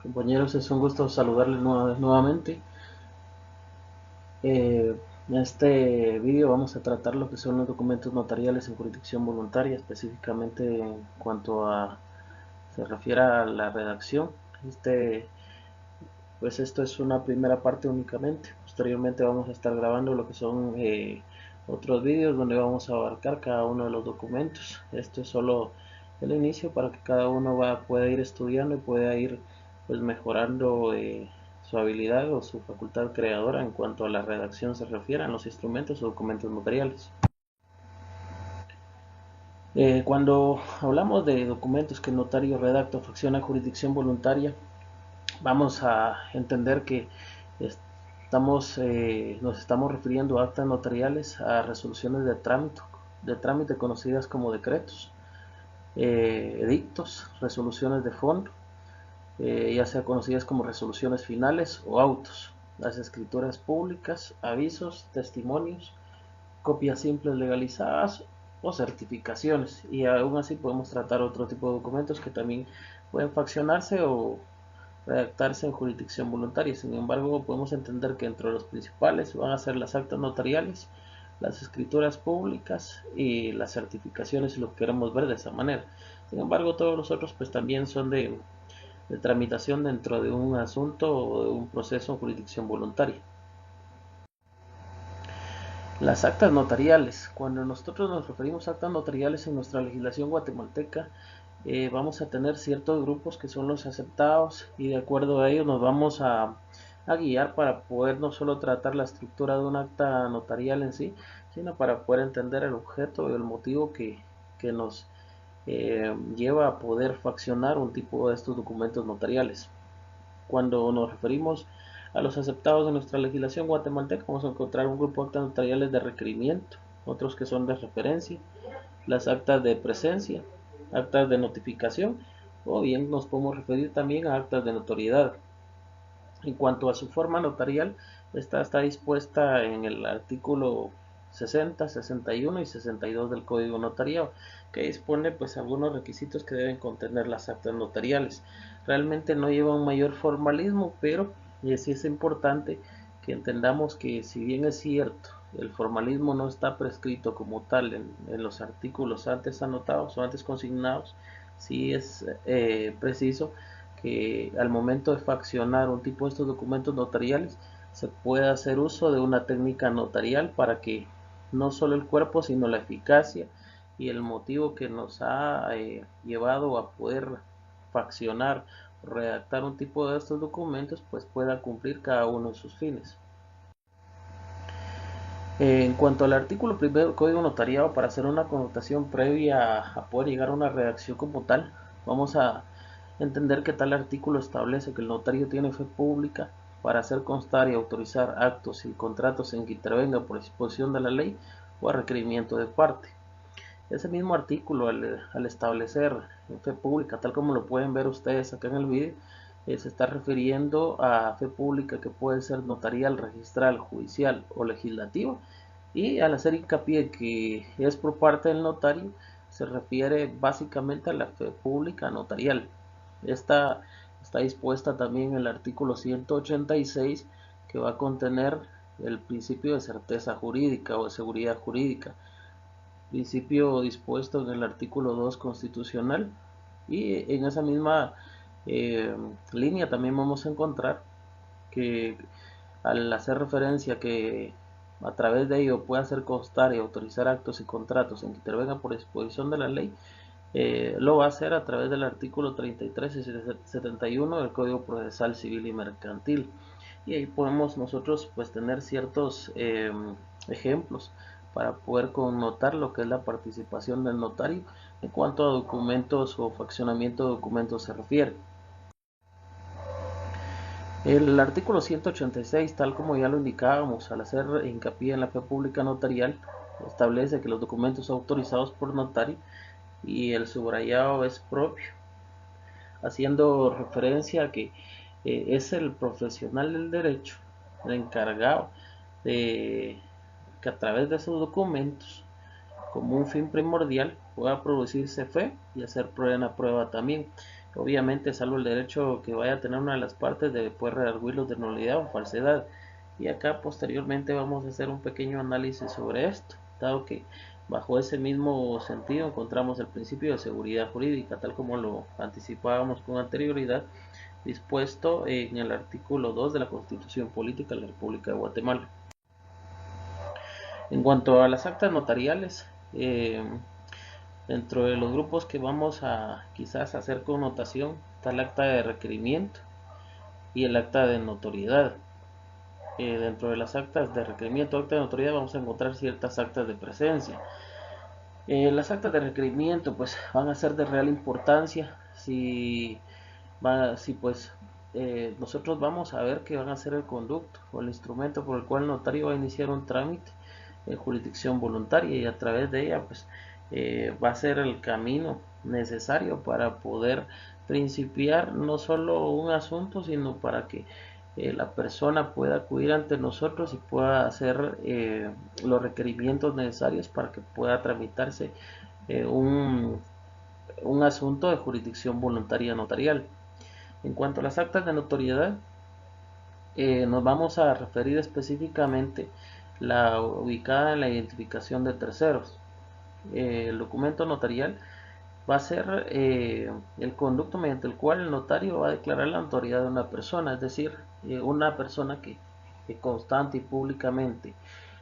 Compañeros, es un gusto saludarles nuevamente. En este vídeo vamos a tratar lo que son los documentos notariales en jurisdicción voluntaria, específicamente en cuanto a se refiere a la redacción. Este, pues esto es una primera parte únicamente. Posteriormente vamos a estar grabando lo que son otros vídeos donde vamos a abarcar cada uno de los documentos. Esto es solo el inicio para que cada uno pueda ir estudiando y pueda ir pues mejorando su habilidad o su facultad creadora en cuanto a la redacción se refiere a los instrumentos o documentos notariales. Cuando hablamos de documentos que el notario redacta o fracciona jurisdicción voluntaria, vamos a entender que nos estamos refiriendo a actas notariales, a resoluciones de trámite conocidas como decretos, edictos, resoluciones de fondo, ya sea conocidas como resoluciones finales o autos, las escrituras públicas, avisos, testimonios, copias simples legalizadas o certificaciones. Y aún así podemos tratar otro tipo de documentos que también pueden faccionarse o redactarse en jurisdicción voluntaria. Sin embargo, podemos entender que entre los principales van a ser las actas notariales, las escrituras públicas y las certificaciones, si lo queremos ver de esa manera. Sin embargo, todos los otros pues también son de tramitación dentro de un asunto o de un proceso en jurisdicción voluntaria. Las actas notariales. Cuando nosotros nos referimos a actas notariales en nuestra legislación guatemalteca, vamos a tener ciertos grupos que son los aceptados y de acuerdo a ellos nos vamos a guiar para poder no solo tratar la estructura de un acta notarial en sí, sino para poder entender el objeto y el motivo que nos lleva a poder faccionar un tipo de estos documentos notariales. Cuando nos referimos a los aceptados de nuestra legislación guatemalteca, vamos a encontrar un grupo de actas notariales de requerimiento, otros que son de referencia, las actas de presencia, actas de notificación, o bien nos podemos referir también a actas de notoriedad. En cuanto a su forma notarial, esta está dispuesta en el artículo 60, 61 y 62 del Código Notariado, que dispone pues algunos requisitos que deben contener las actas notariales. Realmente no lleva un mayor formalismo, pero sí es importante que entendamos que si bien es cierto, el formalismo no está prescrito como tal en los artículos antes anotados o antes consignados, sí es preciso que al momento de faccionar un tipo de estos documentos notariales se pueda hacer uso de una técnica notarial para que no solo el cuerpo sino la eficacia y el motivo que nos ha llevado a poder faccionar o redactar un tipo de estos documentos pues pueda cumplir cada uno de sus fines. En cuanto al artículo primero del Código Notariado, para hacer una connotación previa a poder llegar a una redacción como tal, vamos a entender que tal artículo establece que el notario tiene fe pública para hacer constar y autorizar actos y contratos en que intervenga por disposición de la ley o a requerimiento de parte. Ese mismo artículo, al establecer fe pública, tal como lo pueden ver ustedes acá en el vídeo, se está refiriendo a fe pública que puede ser notarial, registral, judicial o legislativa, y al hacer hincapié que es por parte del notario, se refiere básicamente a la fe pública notarial. Esta está dispuesta también en el artículo 186, que va a contener el principio de certeza jurídica o de seguridad jurídica, principio dispuesto en el artículo 2 constitucional, y en esa misma eh, línea también vamos a encontrar que al hacer referencia que a través de ello puede hacer constar y autorizar actos y contratos en que intervengan por disposición de la ley, lo va a hacer a través del artículo 33 y 71 del Código Procesal Civil y Mercantil. Y ahí podemos nosotros pues tener ciertos ejemplos para poder connotar lo que es la participación del notario en cuanto a documentos o faccionamiento de documentos se refiere. El artículo 186, tal como ya lo indicábamos, al hacer hincapié en la fe pública notarial, establece que los documentos autorizados por notario y el subrayado es propio, haciendo referencia a que es el profesional del derecho el encargado de que a través de esos documentos, como un fin primordial, pueda producirse fe y hacer prueba también. obviamente salvo el derecho que vaya a tener una de las partes de poder redarguirlos de nulidad o falsedad. Y acá posteriormente vamos a hacer un pequeño análisis sobre esto, dado que bajo ese mismo sentido encontramos el principio de seguridad jurídica, tal como lo anticipábamos con anterioridad, dispuesto en el artículo 2 de la Constitución Política de la República de Guatemala. En cuanto a las actas notariales, dentro de los grupos que vamos a quizás hacer connotación está el acta de requerimiento y el acta de notoriedad. Dentro de las actas de requerimiento, acta de notoriedad, vamos a encontrar ciertas actas de presencia. Las actas de requerimiento pues van a ser de real importancia si pues nosotros vamos a ver que van a ser el conducto o el instrumento por el cual el notario va a iniciar un trámite en jurisdicción voluntaria, y a través de ella pues va a ser el camino necesario para poder principiar no solo un asunto, sino para que la persona pueda acudir ante nosotros y pueda hacer los requerimientos necesarios para que pueda tramitarse un asunto de jurisdicción voluntaria notarial. En cuanto a las actas de notoriedad, nos vamos a referir específicamente la ubicada en la identificación de terceros. El documento notarial va a ser el conducto mediante el cual el notario va a declarar la autoridad de una persona, es decir, una persona que constante y públicamente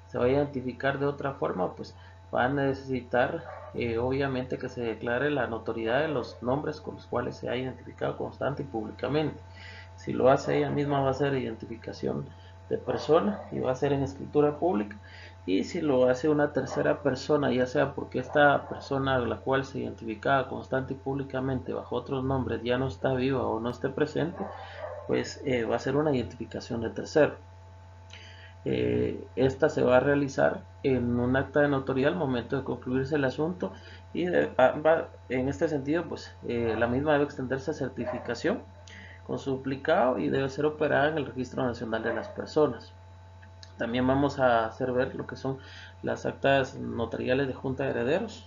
se va a identificar de otra forma, pues va a necesitar obviamente que se declare la notoriedad de los nombres con los cuales se ha identificado constante y públicamente. Si lo hace ella misma, va a ser identificación de persona y va a ser en escritura pública. Y si lo hace una tercera persona, ya sea porque esta persona a la cual se identificaba constante y públicamente bajo otros nombres ya no está viva o no esté presente, pues va a ser una identificación de tercero. Esta se va a realizar en un acta de notoriedad al momento de concluirse el asunto, y en este sentido pues la misma debe extenderse a certificación con su duplicado y debe ser operada en el Registro Nacional de las Personas. También vamos a hacer ver lo que son las actas notariales de junta de herederos.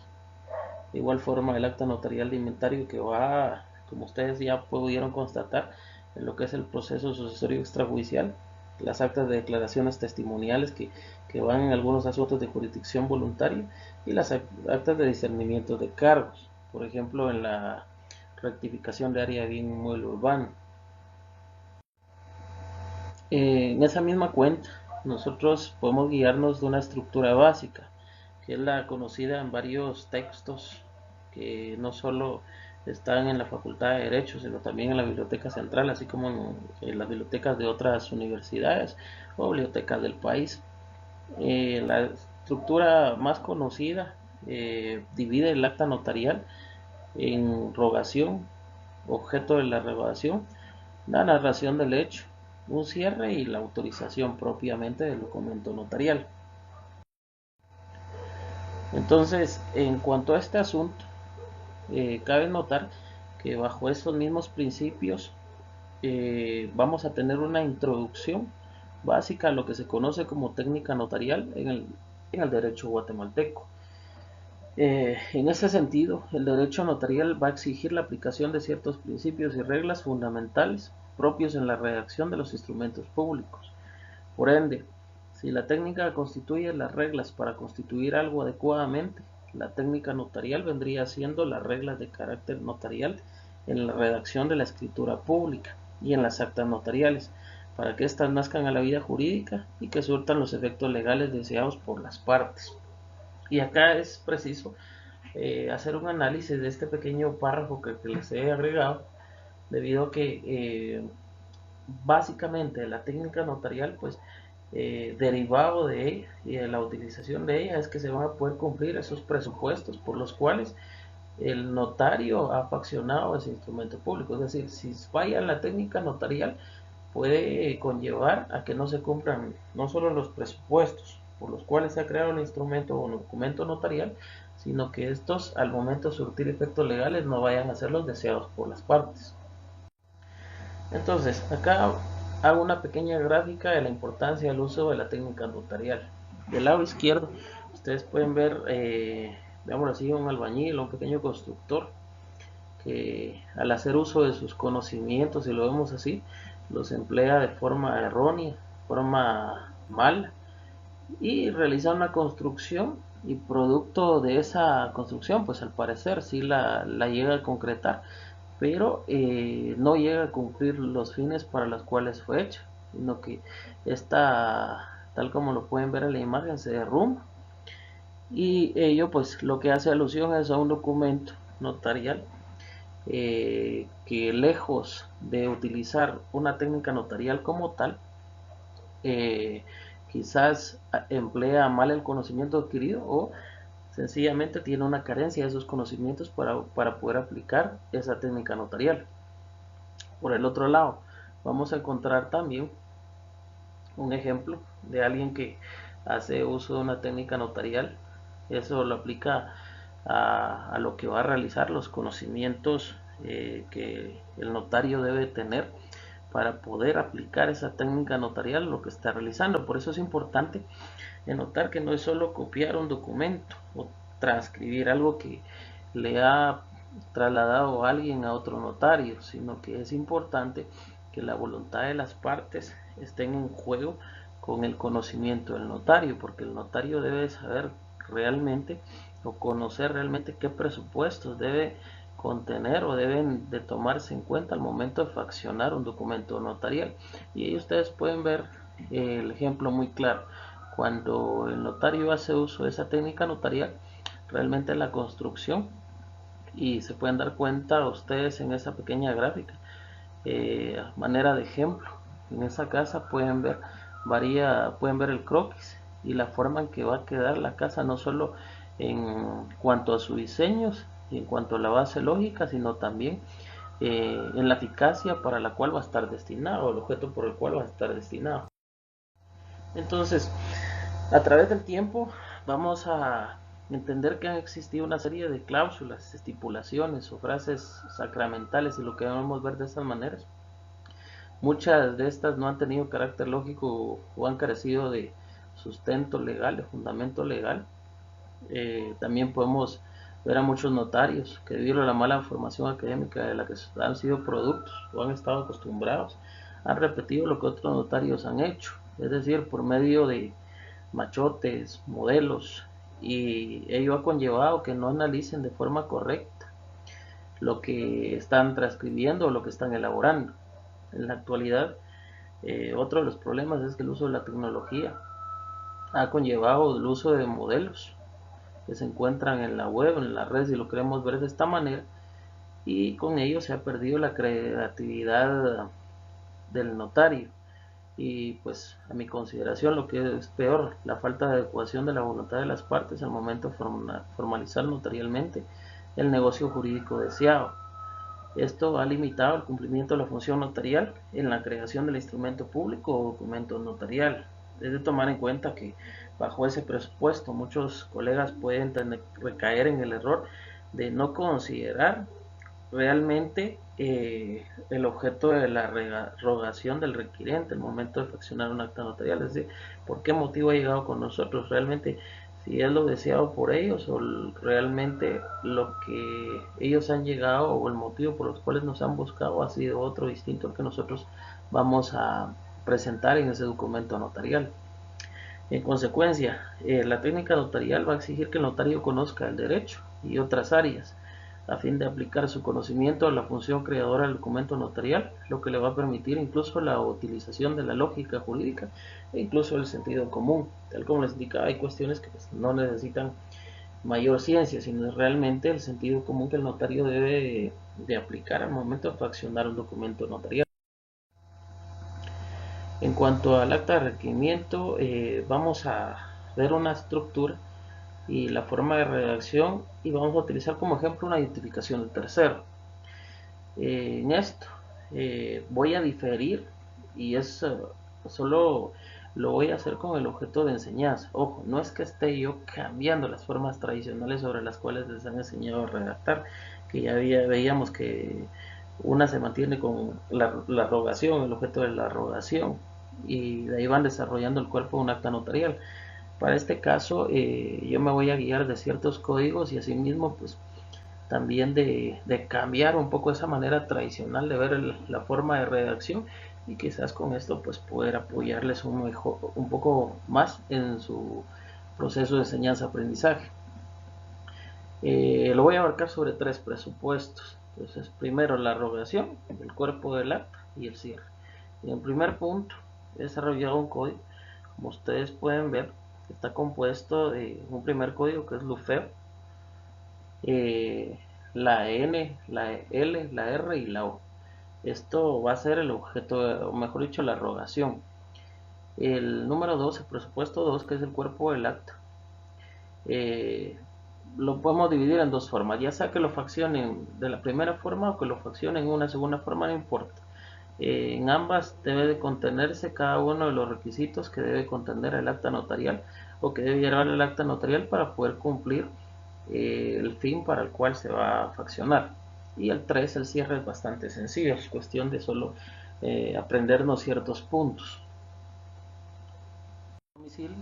De igual forma el acta notarial de inventario, que va, como ustedes ya pudieron constatar, en lo que es el proceso sucesorio extrajudicial. Las actas de declaraciones testimoniales que van en algunos asuntos de jurisdicción voluntaria, y las actas de discernimiento de cargos, por ejemplo en la rectificación de área de bien inmueble urbano. En esa misma cuenta nosotros podemos guiarnos de una estructura básica, que es la conocida en varios textos que no solo están en la Facultad de Derecho, sino también en la Biblioteca Central, así como en las bibliotecas de otras universidades o bibliotecas del país. La estructura más conocida divide el acta notarial en rogación, objeto de la rogación, la narración del hecho, un cierre y la autorización propiamente del documento notarial. Entonces, en cuanto a este asunto, cabe notar que bajo estos mismos principios vamos a tener una introducción básica a lo que se conoce como técnica notarial en el derecho guatemalteco. En ese sentido, el derecho notarial va a exigir la aplicación de ciertos principios y reglas fundamentales propios en la redacción de los instrumentos públicos. Por ende, si la técnica constituye las reglas para constituir algo adecuadamente, la técnica notarial vendría siendo las reglas de carácter notarial en la redacción de la escritura pública y en las actas notariales, para que éstas nazcan a la vida jurídica y que surtan los efectos legales deseados por las partes. Y acá es preciso hacer un análisis de este pequeño párrafo que les he agregado, debido a que básicamente la técnica notarial pues derivado de ella y de la utilización de ella es que se van a poder cumplir esos presupuestos por los cuales el notario ha faccionado ese instrumento público. Es decir, si falla la técnica notarial, puede conllevar a que no se cumplan no solo los presupuestos por los cuales se ha creado un instrumento o un documento notarial, sino que estos al momento de surtir efectos legales no vayan a ser los deseados por las partes. Entonces, acá hago una pequeña gráfica de la importancia del uso de la técnica notarial. Del lado izquierdo, ustedes pueden ver, veámoslo así, un albañil o un pequeño constructor que al hacer uso de sus conocimientos, si lo vemos así, los emplea de forma errónea, forma mala, y realiza una construcción y producto de esa construcción, pues al parecer sí la llega a concretar, pero no llega a cumplir los fines para los cuales fue hecha, sino que esta, tal como lo pueden ver en la imagen, se derrumba, y ello pues lo que hace alusión es a un documento notarial que lejos de utilizar una técnica notarial como tal, eh, quizás emplea mal el conocimiento adquirido o sencillamente tiene una carencia de esos conocimientos para poder aplicar esa técnica notarial. Por el otro lado, vamos a encontrar también un ejemplo de alguien que hace uso de una técnica notarial. Eso lo aplica a lo que va a realizar, los conocimientos que el notario debe tener para poder aplicar esa técnica notarial a lo que está realizando. Por eso es importante notar que no es solo copiar un documento o transcribir algo que le ha trasladado a alguien a otro notario, sino que es importante que la voluntad de las partes estén en juego con el conocimiento del notario, porque el notario debe saber realmente o conocer realmente qué presupuestos debe contener o deben de tomarse en cuenta al momento de fraccionar un documento notarial. Y ahí ustedes pueden ver el ejemplo muy claro. Cuando el notario hace uso de esa técnica notarial, realmente la construcción, y se pueden dar cuenta ustedes en esa pequeña gráfica, a manera de ejemplo, en esa casa pueden ver el croquis y la forma en que va a quedar la casa, no solo en cuanto a sus diseños y en cuanto a la base lógica, sino también en la eficacia para la cual va a estar destinado, el objeto por el cual va a estar destinado. Entonces, a través del tiempo vamos a entender que han existido una serie de cláusulas, estipulaciones o frases sacramentales, y lo que debemos ver de estas maneras. Muchas de estas no han tenido carácter lógico o han carecido de sustento legal, de fundamento legal. También podemos ver a muchos notarios que, debido a la mala formación académica de la que han sido productos o han estado acostumbrados, han repetido lo que otros notarios han hecho, es decir, por medio de machotes, modelos, y ello ha conllevado que no analicen de forma correcta lo que están transcribiendo o lo que están elaborando. En la actualidad, otro de los problemas es que el uso de la tecnología ha conllevado el uso de modelos que se encuentran en la web, en la red, si lo queremos ver de esta manera, y con ello se ha perdido la creatividad del notario. Y pues a mi consideración, lo que es peor, la falta de adecuación de la voluntad de las partes al momento de formalizar notarialmente el negocio jurídico deseado. Esto ha limitado el cumplimiento de la función notarial en la creación del instrumento público o documento notarial. Es de tomar en cuenta que bajo ese presupuesto muchos colegas pueden recaer en el error de no considerar realmente el objeto de la rogación del requirente el momento de fraccionar un acta notarial, es decir, por qué motivo ha llegado con nosotros, realmente si es lo deseado por ellos o realmente lo que ellos han llegado o el motivo por los cuales nos han buscado ha sido otro distinto al que nosotros vamos a presentar en ese documento notarial. En consecuencia, la técnica notarial va a exigir que el notario conozca el derecho y otras áreas a fin de aplicar su conocimiento a la función creadora del documento notarial, lo que le va a permitir incluso la utilización de la lógica jurídica e incluso el sentido común. Tal como les indicaba, hay cuestiones que pues, no necesitan mayor ciencia, sino realmente el sentido común que el notario debe de aplicar al momento de fraccionar un documento notarial. En cuanto al acta de requerimiento, vamos a ver una estructura y la forma de redacción, y vamos a utilizar como ejemplo una identificación de tercero. En esto voy a diferir, y es solo lo voy a hacer con el objeto de enseñanza. Ojo, no es que esté yo cambiando las formas tradicionales sobre las cuales les han enseñado a redactar, que ya veíamos que una se mantiene con la rogación, el objeto de la rogación, y de ahí van desarrollando el cuerpo de un acta notarial. Para este caso yo me voy a guiar de ciertos códigos y asimismo pues también de cambiar un poco esa manera tradicional de ver la forma de redacción, y quizás con esto pues poder apoyarles un poco más en su proceso de enseñanza-aprendizaje. Lo voy a abarcar sobre 3 presupuestos. Entonces, primero la rogación, el cuerpo del acta y el cierre. En el primer punto, he desarrollado un código. Como ustedes pueden ver, está compuesto de un primer código que es Lufeo, la N, la L, la R y la O. Esto va a ser el objeto, o mejor dicho, la rogación. El número 2, el presupuesto 2, que es el cuerpo del acta. Lo podemos dividir en dos formas, ya sea que lo fraccionen de la primera forma o que lo fraccionen en una segunda forma, no importa. En ambas debe de contenerse cada uno de los requisitos que debe contener el acta notarial o que debe llevar el acta notarial para poder cumplir el fin para el cual se va a fraccionar. Y el 3, el cierre, es bastante sencillo, es cuestión de solo aprendernos ciertos puntos. Domicilio.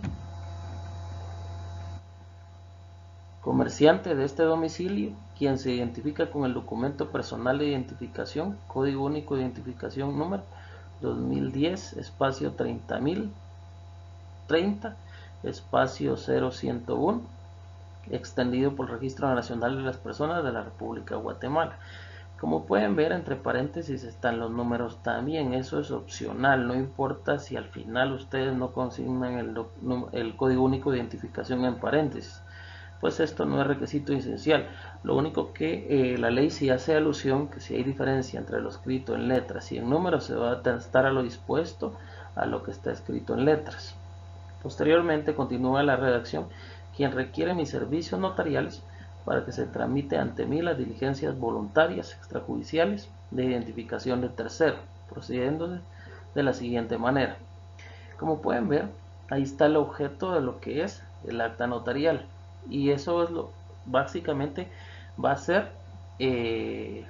Comerciante de este domicilio, quien se identifica con el documento personal de identificación, código único de identificación número 2010, espacio 30.030, espacio 0101, extendido por el Registro Nacional de las Personas de la República de Guatemala. Como pueden ver, entre paréntesis están los números también, eso es opcional, no importa si al final ustedes no consignan el código único de identificación en paréntesis, pues esto no es requisito esencial. Lo único que la ley sí hace alusión que si hay diferencia entre lo escrito en letras y en números, se va a estar a lo dispuesto a lo que está escrito en letras. Posteriormente continúa la redacción: quien requiere mis servicios notariales para que se tramite ante mí las diligencias voluntarias extrajudiciales de identificación de tercero, procediendo de la siguiente manera. Como pueden ver, ahí está el objeto de lo que es el acta notarial, y eso es básicamente va a ser el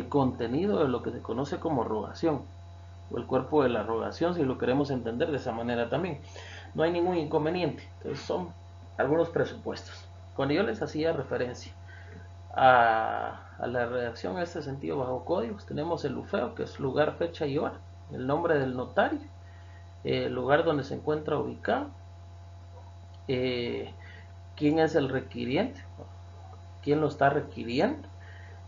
contenido de lo que se conoce como rogación, o el cuerpo de la rogación, si lo queremos entender de esa manera también. No hay ningún inconveniente. Entonces son algunos presupuestos. Cuando yo les hacía referencia a la redacción en este sentido bajo códigos, tenemos el lufeo, que es lugar, fecha y hora, el nombre del notario, el lugar donde se encuentra ubicado, quién es el requiriente, quién lo está requiriendo,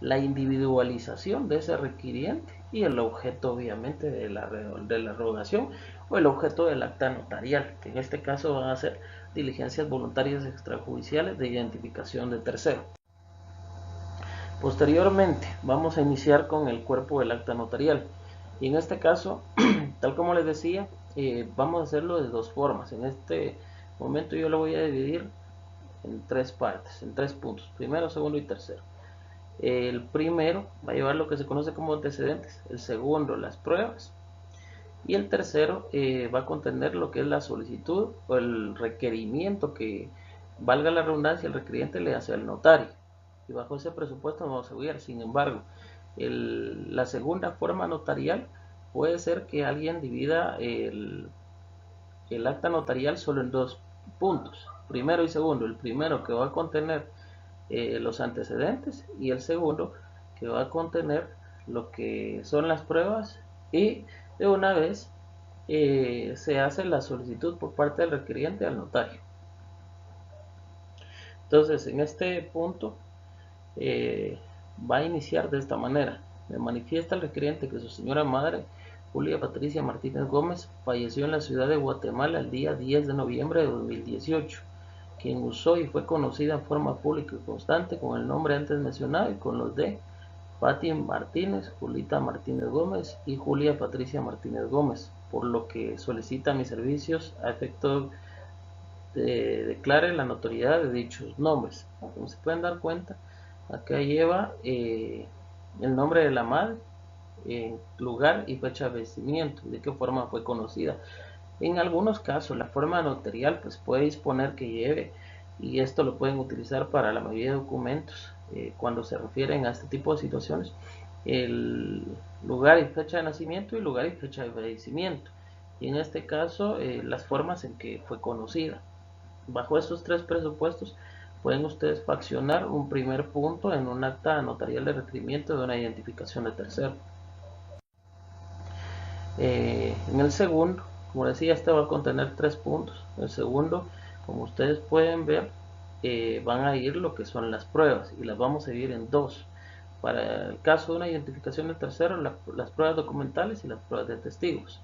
la individualización de ese requiriente y el objeto obviamente de la rogación o el objeto del acta notarial, que en este caso van a ser diligencias voluntarias extrajudiciales de identificación de tercero. Posteriormente vamos a iniciar con el cuerpo del acta notarial, y en este caso, tal como les decía, vamos a hacerlo de dos formas. En este momento yo lo voy a dividir en 3 partes, en 3 puntos: primero, segundo y tercero. El primero va a llevar lo que se conoce como antecedentes, el segundo las pruebas, y el tercero va a contener lo que es la solicitud o el requerimiento que, valga la redundancia, el requiriente le hace al notario, y bajo ese presupuesto nos vamos a guiar. Sin embargo, la segunda forma notarial puede ser que alguien divida el acta notarial solo en 2 puntos, primero y segundo. El primero, que va a contener los antecedentes, y el segundo, que va a contener lo que son las pruebas, y de una vez se hace la solicitud por parte del requiriente al notario. Entonces, en este punto va a iniciar de esta manera: me manifiesta el requiriente que su señora madre, Julia Patricia Martínez Gómez, falleció en la ciudad de Guatemala el día 10 de noviembre de 2018, quien usó y fue conocida en forma pública y constante con el nombre antes mencionado y con los de Pati Martínez, Julita Martínez Gómez y Julia Patricia Martínez Gómez, por lo que solicita mis servicios a efecto de declare la notoriedad de dichos nombres. Como se pueden dar cuenta, acá lleva el nombre de la madre, lugar y fecha de vencimiento, de qué forma fue conocida. En algunos casos la forma notarial pues puede disponer que lleve, y esto lo pueden utilizar para la mayoría de documentos cuando se refieren a este tipo de situaciones, el lugar y fecha de nacimiento y lugar y fecha de fallecimiento, y en este caso las formas en que fue conocida. Bajo estos 3 presupuestos pueden ustedes fraccionar un primer punto en un acta notarial de requerimiento de una identificación de tercero. En el segundo, como decía, este va a contener 3 puntos. El segundo, como ustedes pueden ver, van a ir lo que son las pruebas y las vamos a dividir en 2. Para el caso de una identificación de tercero, las pruebas documentales y las pruebas de testigos.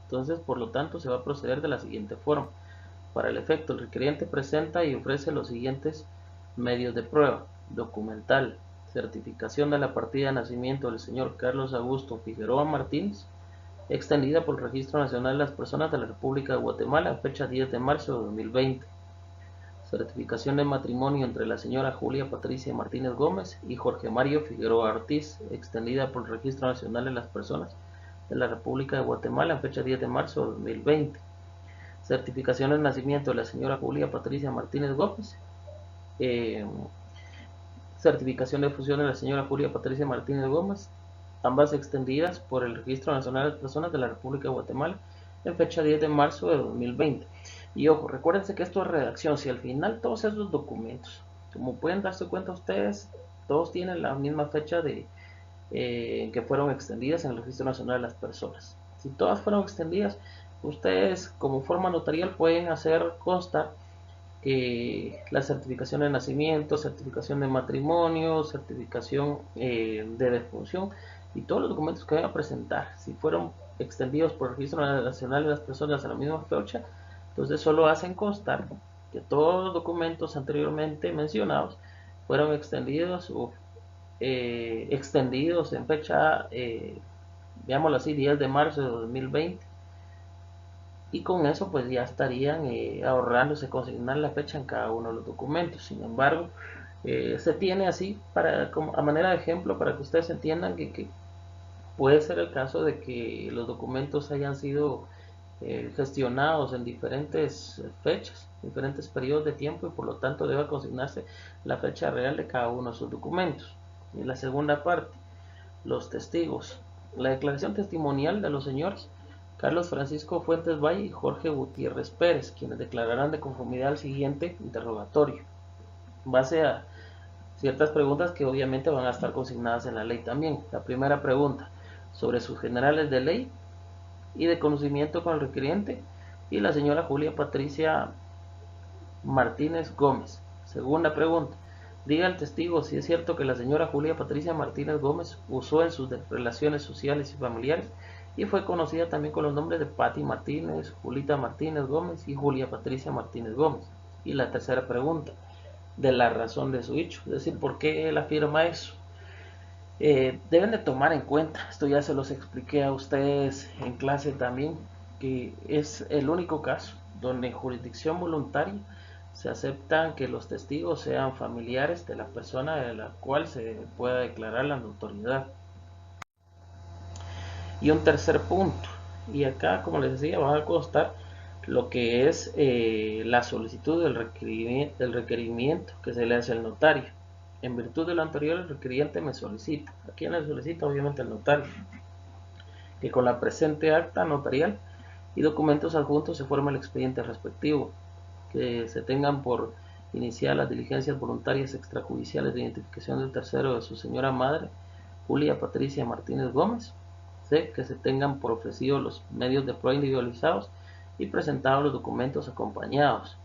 Entonces, por lo tanto, se va a proceder de la siguiente forma. Para el efecto, el requeriente presenta y ofrece los siguientes medios de prueba: documental, certificación de la partida de nacimiento del señor Carlos Augusto Figueroa Martínez, extendida por el Registro Nacional de las Personas de la República de Guatemala, fecha 10 de marzo de 2020. Certificación de matrimonio entre la señora Julia Patricia Martínez Gómez y Jorge Mario Figueroa Ortiz, extendida por el Registro Nacional de las Personas de la República de Guatemala, fecha 10 de marzo de 2020. Certificación de nacimiento de la señora Julia Patricia Martínez Gómez. Certificación de fusión de la señora Julia Patricia Martínez Gómez, ambas extendidas por el Registro Nacional de las Personas de la República de Guatemala en fecha 10 de marzo de 2020. Y ojo, recuérdense que esto es redacción. Si al final todos esos documentos, como pueden darse cuenta ustedes, todos tienen la misma fecha de que fueron extendidas en el Registro Nacional de las Personas. Si todas fueron extendidas, ustedes como forma notarial pueden hacer constar la certificación de nacimiento, certificación de matrimonio, certificación de defunción y todos los documentos que vayan a presentar, si fueron extendidos por el Registro Nacional de las Personas a la misma fecha, entonces solo hacen constar que todos los documentos anteriormente mencionados fueron extendidos o extendidos en fecha, veámoslo así, 10 de marzo de 2020, y con eso pues ya estarían ahorrándose consignar la fecha en cada uno de los documentos. Sin embargo, se tiene así a manera de ejemplo para que ustedes entiendan que puede ser el caso de que los documentos hayan sido gestionados en diferentes fechas, diferentes periodos de tiempo, y por lo tanto debe consignarse la fecha real de cada uno de sus documentos. Y la segunda parte, los testigos. La declaración testimonial de los señores Carlos Francisco Fuentes Valle y Jorge Gutiérrez Pérez, quienes declararán de conformidad al siguiente interrogatorio, en base a ciertas preguntas que obviamente van a estar consignadas en la ley también. La primera pregunta, sobre sus generales de ley y de conocimiento con el requiriente y la señora Julia Patricia Martínez Gómez. Segunda pregunta, diga al testigo si es cierto que la señora Julia Patricia Martínez Gómez usó en sus relaciones sociales y familiares y fue conocida también con los nombres de Patti Martínez, Julita Martínez Gómez y Julia Patricia Martínez Gómez. Y la tercera pregunta, de la razón de su hecho, es decir, ¿por qué él afirma eso? Deben de tomar en cuenta, esto ya se los expliqué a ustedes en clase también, que es el único caso donde en jurisdicción voluntaria se aceptan que los testigos sean familiares de la persona de la cual se pueda declarar la notoriedad. Y un tercer punto, y acá como les decía va a constar lo que es la solicitud del requerimiento que se le hace al notario. En virtud de lo anterior, el requiriente me solicita. ¿A quién le solicita? Obviamente al notario. Que con la presente acta notarial y documentos adjuntos se forme el expediente respectivo. Que se tengan por iniciar las diligencias voluntarias extrajudiciales de identificación del tercero de su señora madre, Julia Patricia Martínez Gómez. C. Que se tengan por ofrecidos los medios de prueba individualizados y presentados los documentos acompañados.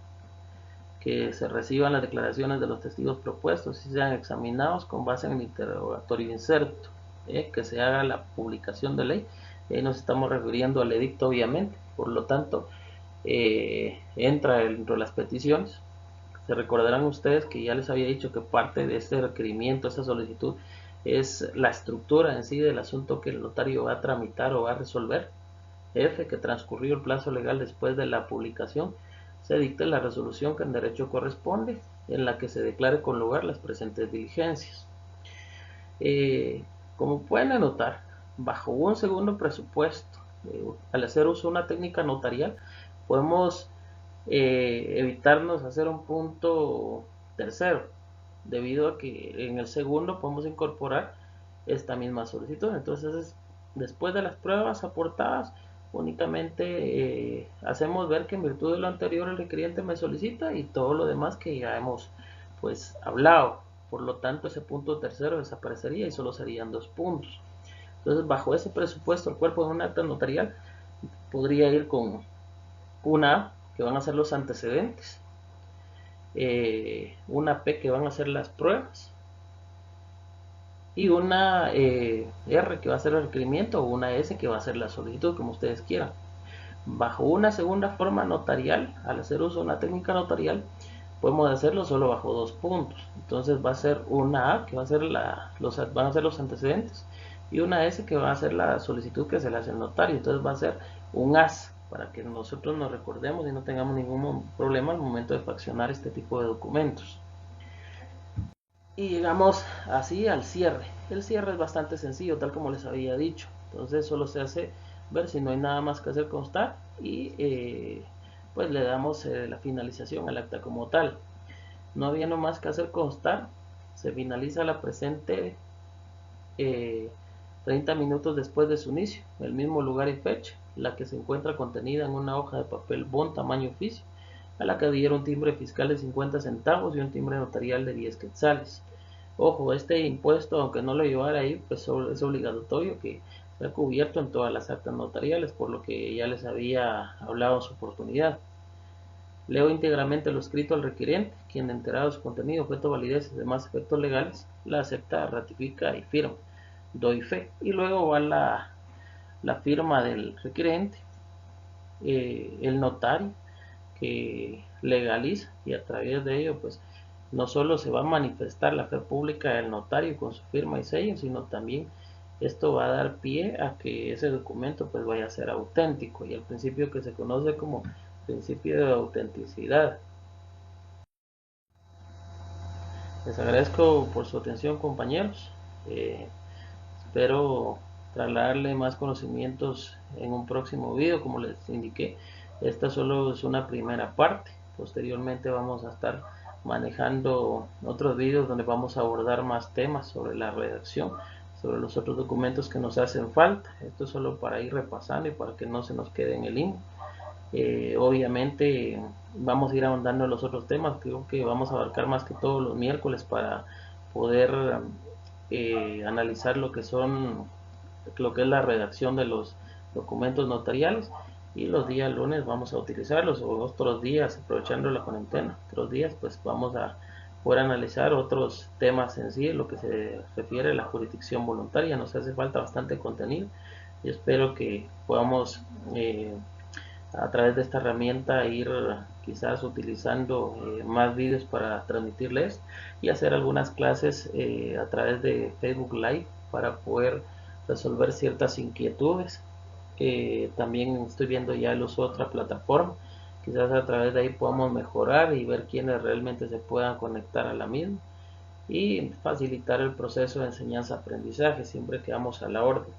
Que se reciban las declaraciones de los testigos propuestos y sean examinados con base en el interrogatorio inserto. Que se haga la publicación de ley. Nos estamos refiriendo al edicto obviamente, por lo tanto entra dentro de las peticiones. Se recordarán ustedes que ya les había dicho que parte de este requerimiento, esta solicitud, es la estructura en sí del asunto que el notario va a tramitar o va a resolver. F. Que transcurrido el plazo legal después de la publicación, se dicte la resolución que en derecho corresponde, en la que se declare con lugar las presentes diligencias. Como pueden anotar, bajo un segundo presupuesto, al hacer uso de una técnica notarial, podemos evitarnos hacer un punto tercero, debido a que en el segundo podemos incorporar esta misma solicitud. Entonces, después de las pruebas aportadas, únicamente hacemos ver que en virtud de lo anterior el requiriente me solicita y todo lo demás que ya hemos pues hablado. Por lo tanto, ese punto tercero desaparecería y solo serían 2 puntos. Entonces, bajo ese presupuesto, el cuerpo de un acta notarial podría ir con una A, que van a ser los antecedentes, una P, que van a ser las pruebas, y una R, que va a ser el requerimiento, o una S, que va a ser la solicitud, como ustedes quieran. Bajo una segunda forma notarial, al hacer uso de una técnica notarial, podemos hacerlo solo bajo 2 puntos. Entonces va a ser una A, que va a ser van a ser los antecedentes, y una S, que va a ser la solicitud que se le hace al notario. Entonces va a ser un AS, para que nosotros nos recordemos y no tengamos ningún problema al momento de fraccionar este tipo de documentos. Y llegamos así al cierre. El cierre es bastante sencillo, tal como les había dicho. Entonces solo se hace ver si no hay nada más que hacer constar y pues le damos la finalización al acta como tal. No habiendo más que hacer constar, se finaliza la presente 30 minutos después de su inicio, el mismo lugar y fecha, la que se encuentra contenida en una hoja de papel bond tamaño oficio, a la que adhiere un timbre fiscal de 50 centavos y un timbre notarial de 10 quetzales. Ojo, este impuesto, aunque no lo llevara ahí, pues es obligatorio que sea cubierto en todas las actas notariales, por lo que ya les había hablado en su oportunidad. Leo íntegramente lo escrito al requiriente, quien enterado de su contenido, objeto, validez y demás efectos legales, la acepta, ratifica y firma. Doy fe. Y luego va la firma del requiriente, el notario, que legaliza, y a través de ello pues no solo se va a manifestar la fe pública del notario con su firma y sello, sino también esto va a dar pie a que ese documento pues vaya a ser auténtico, y el principio que se conoce como principio de autenticidad. Les agradezco por su atención, compañeros. Espero trasladarle más conocimientos en un próximo video. Como les indiqué, esta solo es una primera parte. Posteriormente vamos a estar manejando otros videos donde vamos a abordar más temas sobre la redacción, sobre los otros documentos que nos hacen falta. Esto es solo para ir repasando y para que no se nos quede en el limbo. Obviamente vamos a ir ahondando en los otros temas. Creo que vamos a abarcar más que todos los miércoles para poder analizar lo que es la redacción de los documentos notariales, y los días lunes vamos a utilizarlos, o otros días, aprovechando la cuarentena, otros días pues vamos a poder analizar otros temas en sí, lo que se refiere a la jurisdicción voluntaria. Nos hace falta bastante contenido y espero que podamos a través de esta herramienta ir quizás utilizando más vídeos para transmitirles, y hacer algunas clases a través de Facebook Live para poder resolver ciertas inquietudes. También estoy viendo ya el uso de otra plataforma, quizás a través de ahí podamos mejorar y ver quiénes realmente se puedan conectar a la misma y facilitar el proceso de enseñanza-aprendizaje. Siempre quedamos a la orden.